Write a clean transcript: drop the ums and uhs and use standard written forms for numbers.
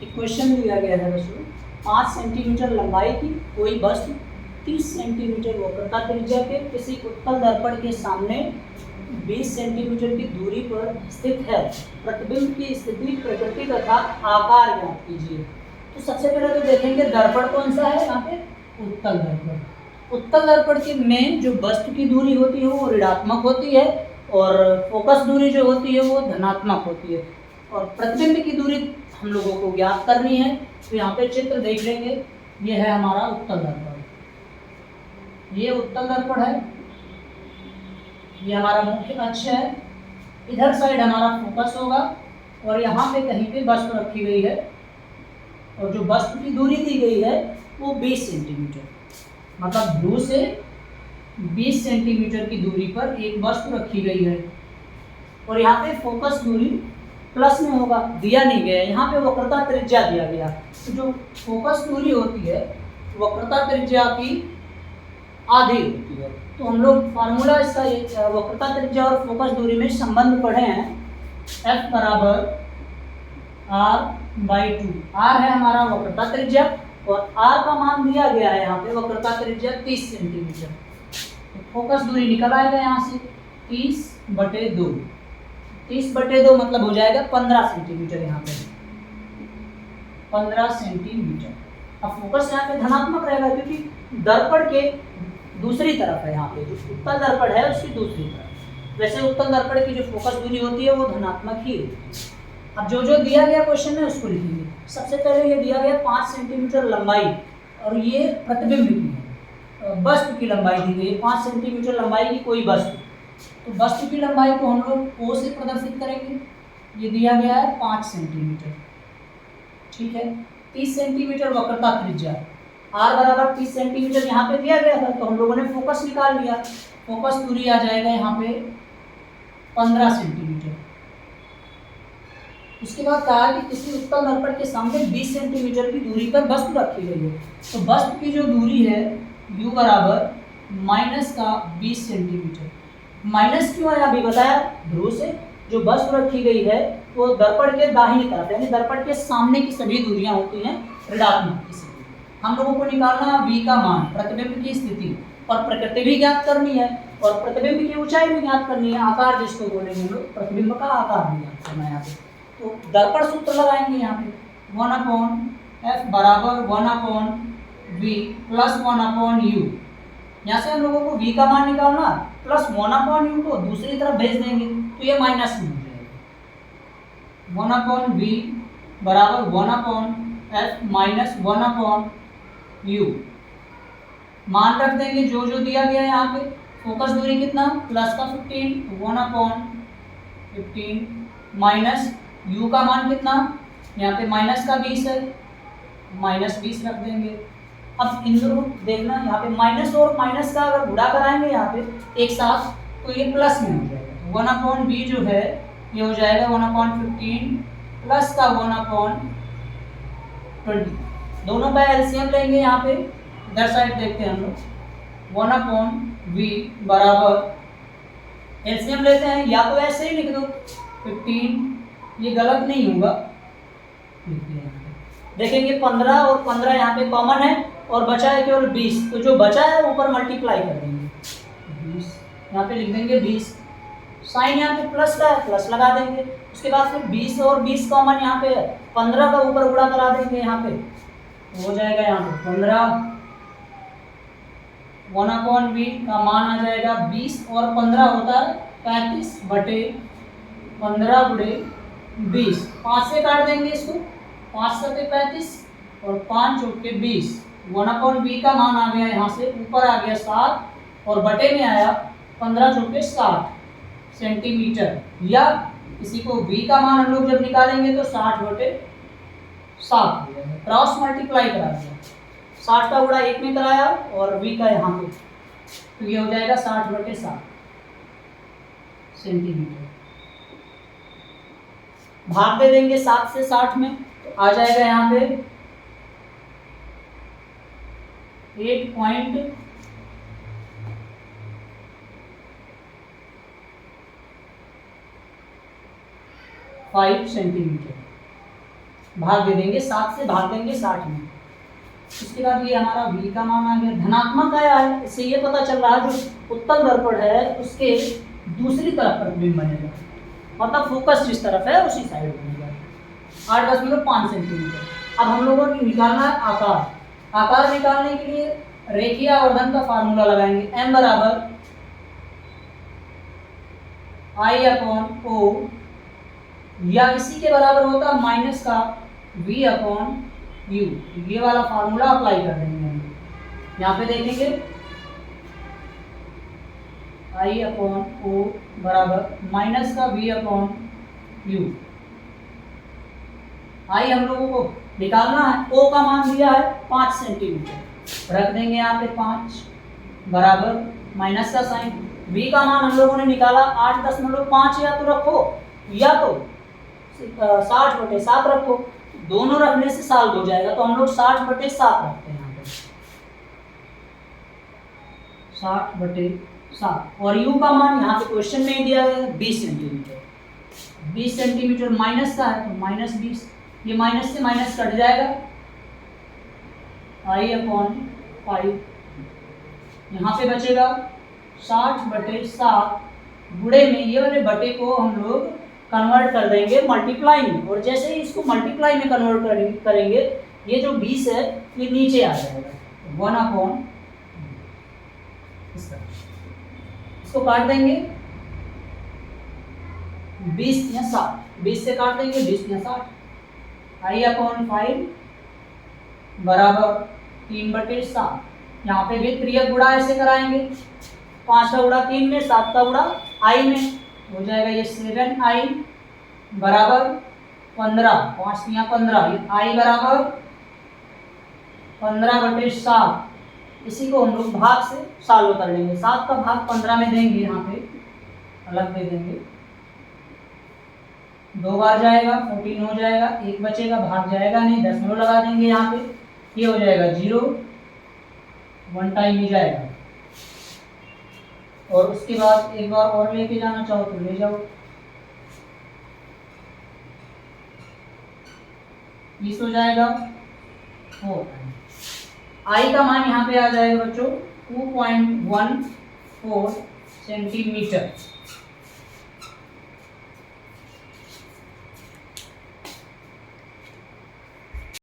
एक क्वेश्चन दिया गया है बच्चों, 5 सेंटीमीटर लंबाई की कोई वस्तु 30 सेंटीमीटर वक्रता त्रिज्या के किसी उत्तल दर्पण के सामने 20 सेंटीमीटर की दूरी पर स्थित है। प्रतिबिंब की स्थिति, प्रकृति तथा आकार ज्ञात कीजिए। तो सबसे पहले तो देखेंगे दर्पण कौन सा है, यहाँ पे उत्तल दर्पण। उत्तल दर्पण की में जो वस्तु की दूरी होती है वो ऋणात्मक होती है और फोकस दूरी जो होती है वो धनात्मक होती है। और प्रतिबिंब की दूरी हम लोगों को ज्ञात करनी है। तो यहाँ पे चित्र देख लेंगे, ये है हमारा उत्तल दर्पण, ये उत्तल दर्पण है, ये हमारा मुख्य अक्ष है, इधर साइड हमारा फोकस होगा और यहाँ पे कहीं पे वस्तु रखी गई है और जो वस्तु की दूरी दी गई है वो 20 सेंटीमीटर, मतलब ध्रुव से 20 सेंटीमीटर की दूरी पर एक वस्तु रखी गई है। और यहाँ पे फोकस दूरी प्लस में होगा, दिया नहीं गया, यहाँ पे वक्रता त्रिज्या दिया गया। तो जो फोकस दूरी होती है वक्रता त्रिज्या की आधी होती है। तो हम लोग फार्मूला इसका ये वक्रता त्रिज्या और फोकस दूरी में संबंध पढ़े हैं, F बराबर R/2। R है हमारा वक्रता त्रिज्या और R का मान दिया गया है यहाँ पे वक्रता त्रिज्या 30 सेंटीमीटर। तो फोकस दूरी निकल आएगा यहाँ से 30/2, 30/2 मतलब हो जाएगा 15 सेंटीमीटर, यहाँ पे 15 सेंटीमीटर। अब फोकस यहाँ पे धनात्मक रहेगा क्योंकि दर्पण के दूसरी तरफ है, यहाँ पे जो उत्तल दर्पण है उसकी दूसरी तरफ। वैसे उत्तल दर्पण की जो फोकस दूरी होती है वो धनात्मक ही होती है। अब जो जो दिया गया क्वेश्चन में उसको लिखेंगे। सबसे पहले ये दिया गया 5 सेंटीमीटर लंबाई और ये प्रतिबिंब की है, वस्तु की लंबाई दी गई है 5 सेंटीमीटर लंबाई की कोई वस्तु। तो वस्तु की लंबाई को हम लोग O से प्रदर्शित करेंगे। ये दिया गया है 5 सेंटीमीटर, ठीक है। 30 सेंटीमीटर वक्रता त्रिज्या, R बराबर 30 सेंटीमीटर यहाँ पे दिया गया था, तो हम लोगों ने फोकस निकाल लिया। फोकस दूरी आ जाएगा यहाँ पे 15 सेंटीमीटर। उसके बाद कहा कि किसी उत्तल दर्पण के सामने 20 सेंटीमीटर की दूरी पर वस्तु रखी गई है। तो वस्तु की जो दूरी है U बराबर माइनस का 20 सेंटीमीटर। माइनस क्यों है अभी बताया, ध्रुव से जो वस्तु रखी गई है वो दर्पण के दाहिनी तरफ यानी दर्पण के सामने की सभी दूरियां होती हैं ऋणात्मक। हम लोगों को निकालना V का मान, प्रतिबिंब की स्थिति और प्रकृति भी ज्ञात करनी है और प्रतिबिंब की ऊंचाई भी ज्ञात करनी है, आकार जिसको बोलेंगे हम लोग, प्रतिबिंब का आकार भी ज्ञात करना है यहाँ पे। तो दर्पण सूत्र लगाएंगे यहाँ पे 1/F बराबर 1/V प्लस 1/U। यहाँ से हम लोगों को V का मान निकालना प्लस 1/U को दूसरी तरफ भेज देंगे तो ये माइनस में हो जाएगा। 1/V बराबर 1/F माइनस 1/U। मान रख देंगे जो जो दिया गया है यहाँ पे। फोकस दूरी कितना, प्लस का 15, 1/15 माइनस U का मान कितना, यहाँ पे माइनस का 20 है, माइनस 20 रख देंगे। अब इन दोनों देखना, यहाँ पे माइनस और माइनस का अगर गुणा कराएंगे यहाँ पे एक साथ तो ये प्लस में हो जाएगा। 1/V जो है ये हो जाएगा 1/15 प्लस का 1/20। दोनों का एलसीएम लेंगे यहाँ पे, इधर साइड देखते हैं हम लोग। 1/V बराबर एलसीएम लेते हैं, या तो ऐसे ही लिख दो 15, ये गलत नहीं होगा। देखेंगे 15 और 15 यहाँ पे कॉमन है और बचा है केवल 20, तो जो बचा है ऊपर मल्टीप्लाई कर देंगे 20, यहाँ पे लिख देंगे 20। साइन यहाँ पे प्लस का है, प्लस लगा देंगे। उसके बाद फिर 20 और 20 कॉमन यहाँ पे है, 15 का ऊपर गुणा करा देंगे यहाँ पे, हो जाएगा यहाँ पे 15। 1/V का मान आ जाएगा 20 और 15 होता है 35/15 गुणे 20। 5 से काट देंगे इसको, 5 सत्ते 35 और 5 चौके 20। 1/V का मान आ गया यहाँ से, ऊपर आ गया 7 और बटे में आया 15 चौके 60 सेंटीमीटर। या इसी को V का मान हम लोग जब निकालेंगे तो 60/7 हो जाएगा। क्रॉस मल्टीप्लाई करा दिया, 60 का गुणा 1 में कराया और V का यहाँ पे, तो ये हो जाएगा 60/7 सेंटीमीटर। भाग दे देंगे 7 से 60 में तो आ जाएगा यहाँ पे 8.5 सेंटीमीटर। भाग दे देंगे 7 से, भाग देंगे 60 में। उसके बाद ये हमारा v का मान आ गया, धनात्मक आया है। इससे ये पता चल रहा है जो उत्तल दर्पण है उसके दूसरी तरफ प्रतिबिंब बनेगा, मतलब फोकस जिस तरफ है उसी साइड बनेगा। 8.5 सेंटीमीटर। अब हम लोगों को निकालना है आकार। आकार निकालने के लिए रेखीय आवर्धन का फार्मूला लगाएंगे, m बराबर I/O, या इसी के बराबर होता है माइनस का V/U। ये वाला फार्मूला अप्लाई कर देंगे हम। यहाँ पे देखेंगे I/O बराबर माइनस का V/U। आई हम लोगों को निकालना है, O का मान दिया है 5 सेंटीमीटर, रख देंगे यहाँ पे 5 बराबर माइनस का साइन। V का मान हम लोगों ने निकाला 8.5, या तो रखो या तो 60/7 रखो, दोनों रखने से साल हो जाएगा, तो हम लोग 60/7 रखते हैं यहाँ पे, 60/7। और U का मान यहाँ पे क्वेश्चन में ही दिया गया है 20 सेंटीमीटर। 20 सेंटीमीटर माइनस का है तो -20, ये माइनस से माइनस कट जाएगा, I/5। यहाँ पे बचेगा 60/7 गुणे में ये वाले बटे को हम लोग कन्वर्ट कर देंगे मल्टीप्लाई में, और जैसे ही इसको मल्टीप्लाई में कन्वर्ट करेंगे ये जो 20 है ये नीचे आ जाएगा 1/, इसको काट देंगे 20 या 60, 20 से काट देंगे 20 या 60। I/5 बराबर 3/7। यहाँ पे भी त्रियक गुणा ऐसे कराएंगे, 5 का गुणा 3 में, 7 का गुणा I में, हो जाएगा ये 7I बराबर 15, 5 या 15, ये I बराबर 15/7। इसी को हम लोग भाग से सॉल्व कर लेंगे। 7 का भाग 15 में देंगे, यहाँ पे अलग दे देंगे, 2 बार जाएगा 14 हो जाएगा, 1 बचेगा, भाग जाएगा नहीं, दशमलव लगा देंगे यहाँ पे, ये हो जाएगा 0, 1 टाइम ही जाएगा। और उसके बाद एक बार और लेके जाना चाहो तो ले जाओ, 20 हो जाएगा 4 टाइम। आई का मान यहाँ पे आ जाएगा बच्चों 2.14 सेंटीमीटर।